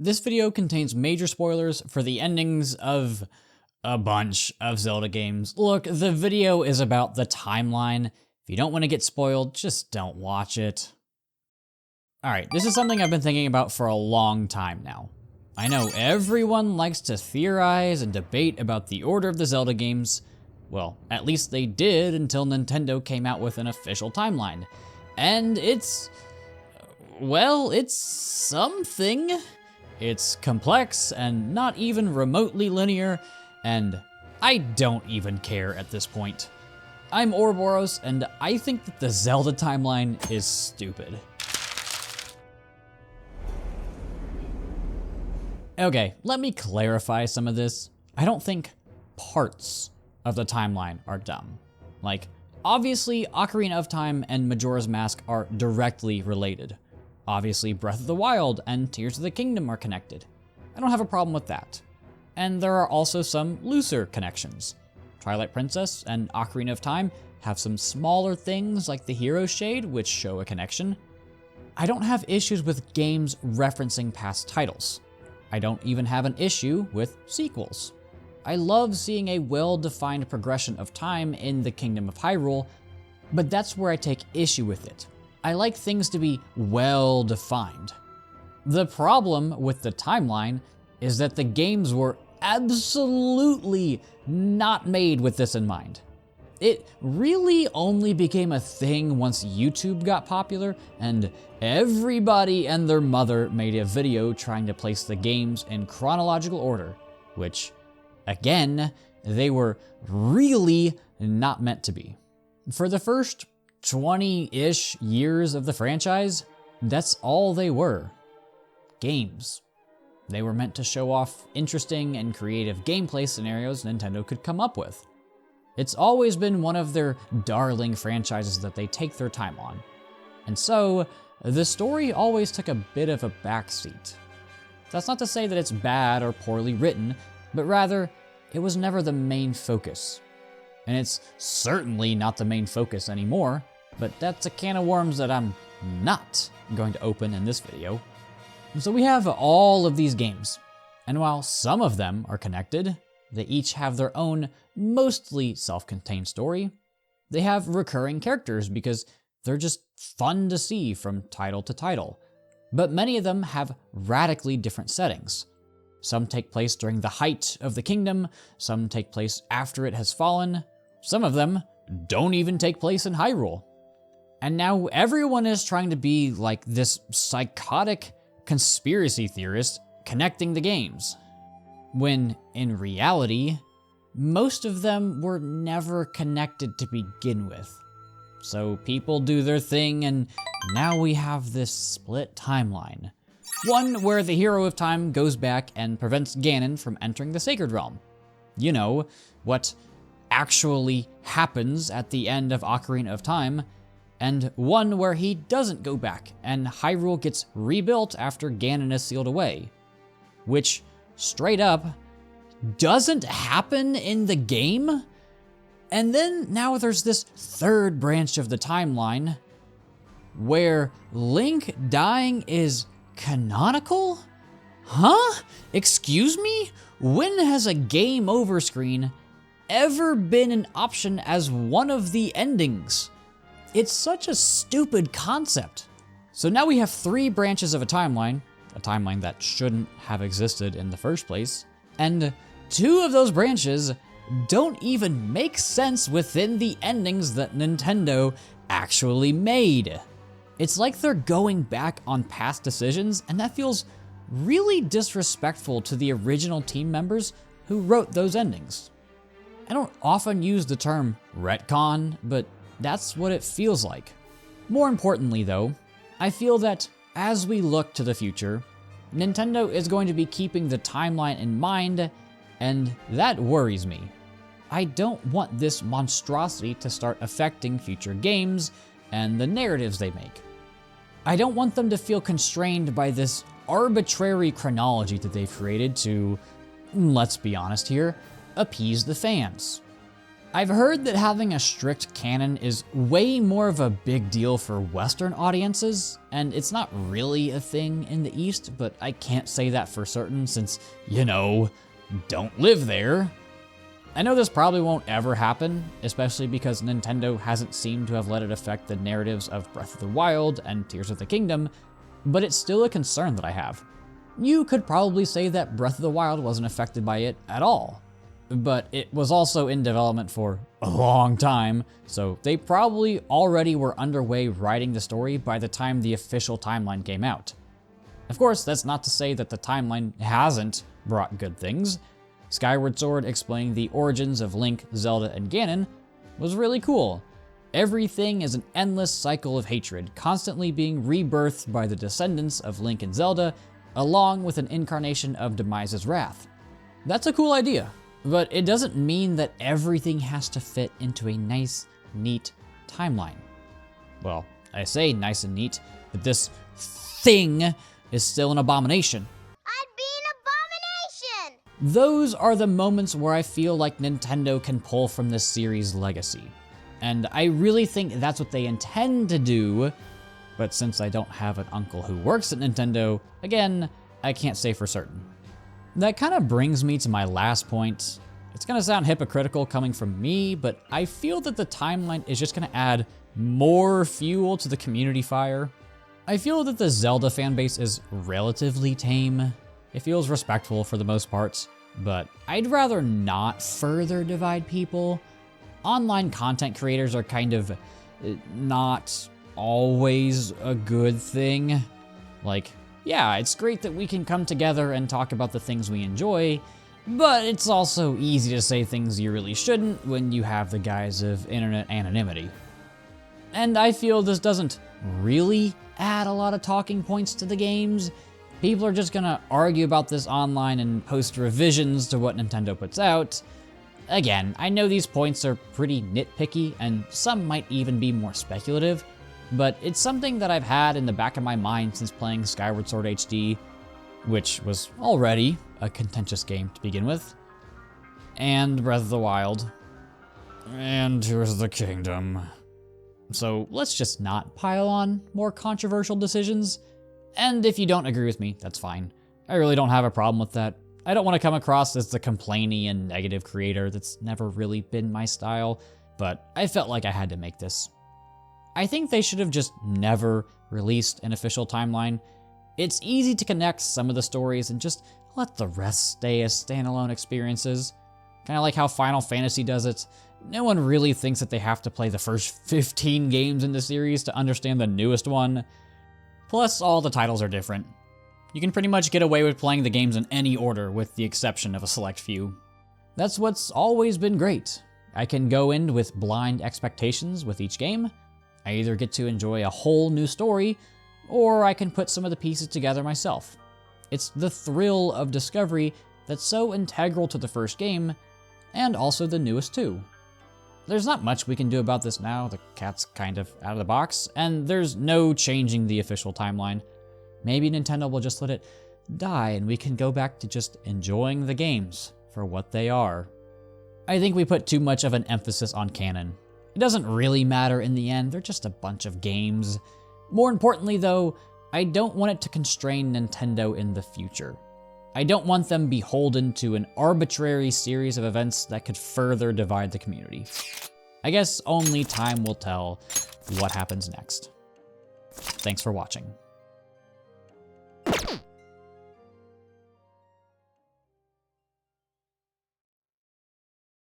This video contains major spoilers for the endings of a bunch of Zelda games. Look, the video is about the timeline. If you don't want to get spoiled, just don't watch it. Alright, this is something I've been thinking about for a long time now. I know everyone likes to theorize and debate about the order of the Zelda games. Well, at least they did until Nintendo came out with an official timeline. And it's something. It's complex and not even remotely linear, and I don't even care at this point. I'm Ouroboros, and I think that the Zelda timeline is stupid. Okay, let me clarify some of this. I don't think parts of the timeline are dumb. Like, obviously, Ocarina of Time and Majora's Mask are directly related. Obviously, Breath of the Wild and Tears of the Kingdom are connected. I don't have a problem with that. And there are also some looser connections. Twilight Princess and Ocarina of Time have some smaller things like the Hero Shade, which show a connection. I don't have issues with games referencing past titles. I don't even have an issue with sequels. I love seeing a well-defined progression of time in the Kingdom of Hyrule, but that's where I take issue with it. I like things to be well-defined. The problem with the timeline is that the games were absolutely not made with this in mind. It really only became a thing once YouTube got popular and everybody and their mother made a video trying to place the games in chronological order, which, again, they were really not meant to be. For the first 20-ish years of the franchise, that's all they were. Games. They were meant to show off interesting and creative gameplay scenarios Nintendo could come up with. It's always been one of their darling franchises that they take their time on. And so, the story always took a bit of a backseat. That's not to say that it's bad or poorly written, but rather, it was never the main focus. And it's certainly not the main focus anymore, but that's a can of worms that I'm not going to open in this video. So we have all of these games, and while some of them are connected, they each have their own, mostly self-contained story. They have recurring characters because they're just fun to see from title to title, but many of them have radically different settings. Some take place during the height of the kingdom, some take place after it has fallen, some of them don't even take place in Hyrule. And now everyone is trying to be like this psychotic conspiracy theorist connecting the games, when in reality, most of them were never connected to begin with. So people do their thing, and now we have this split timeline. One where the hero of time goes back and prevents Ganon from entering the Sacred Realm. You know, what actually happens at the end of Ocarina of Time, and one where he doesn't go back and Hyrule gets rebuilt after Ganon is sealed away. Which, straight up, doesn't happen in the game? And then now there's this third branch of the timeline where Link dying is canonical? Huh? Excuse me? When has a game over screen ever been an option as one of the endings? It's such a stupid concept. So now we have three branches of a timeline that shouldn't have existed in the first place, and two of those branches don't even make sense within the endings that Nintendo actually made. It's like they're going back on past decisions, and that feels really disrespectful to the original team members who wrote those endings. I don't often use the term retcon, but that's what it feels like. More importantly though, I feel that as we look to the future, Nintendo is going to be keeping the timeline in mind, and that worries me. I don't want this monstrosity to start affecting future games and the narratives they make. I don't want them to feel constrained by this arbitrary chronology that they've created to, let's be honest here, appease the fans. I've heard that having a strict canon is way more of a big deal for Western audiences, and it's not really a thing in the East, but I can't say that for certain since, you know, don't live there. I know this probably won't ever happen, especially because Nintendo hasn't seemed to have let it affect the narratives of Breath of the Wild and Tears of the Kingdom, but it's still a concern that I have. You could probably say that Breath of the Wild wasn't affected by it at all, but it was also in development for a long time, so they probably already were underway writing the story by the time the official timeline came out. Of course, that's not to say that the timeline hasn't brought good things. Skyward Sword explaining the origins of Link, Zelda, and Ganon was really cool. Everything is an endless cycle of hatred, constantly being rebirthed by the descendants of Link and Zelda, along with an incarnation of Demise's wrath. That's a cool idea, but it doesn't mean that everything has to fit into a nice, neat timeline. Well, I say nice and neat, but this thing is still an abomination. Those are the moments where I feel like Nintendo can pull from this series' legacy. And I really think that's what they intend to do, but since I don't have an uncle who works at Nintendo, again, I can't say for certain. That kind of brings me to my last point. It's gonna sound hypocritical coming from me, but I feel that the timeline is just gonna add more fuel to the community fire. I feel that the Zelda fanbase is relatively tame. It feels respectful for the most part, but I'd rather not further divide people. Online content creators are kind of not always a good thing. Like, yeah, it's great that we can come together and talk about the things we enjoy, but it's also easy to say things you really shouldn't when you have the guise of internet anonymity. And I feel this doesn't really add a lot of talking points to the games. People are just gonna argue about this online and post revisions to what Nintendo puts out. Again, I know these points are pretty nitpicky, and some might even be more speculative, but it's something that I've had in the back of my mind since playing Skyward Sword HD, which was already a contentious game to begin with, and Breath of the Wild, and Tears of the Kingdom. So let's just not pile on more controversial decisions. And if you don't agree with me, that's fine. I really don't have a problem with that. I don't want to come across as the complaining and negative creator. That's never really been my style, but I felt like I had to make this. I think they should have just never released an official timeline. It's easy to connect some of the stories and just let the rest stay as standalone experiences. Kind of like how Final Fantasy does it. No one really thinks that they have to play the first 15 games in the series to understand the newest one. Plus, all the titles are different. You can pretty much get away with playing the games in any order with the exception of a select few. That's what's always been great. I can go in with blind expectations with each game. I either get to enjoy a whole new story, or I can put some of the pieces together myself. It's the thrill of discovery that's so integral to the first game, and also the newest too. There's not much we can do about this now, the cat's kind of out of the box, and there's no changing the official timeline. Maybe Nintendo will just let it die and we can go back to just enjoying the games for what they are. I think we put too much of an emphasis on canon. It doesn't really matter in the end, they're just a bunch of games. More importantly though, I don't want it to constrain Nintendo in the future. I don't want them beholden to an arbitrary series of events that could further divide the community. I guess only time will tell what happens next. Thanks for watching.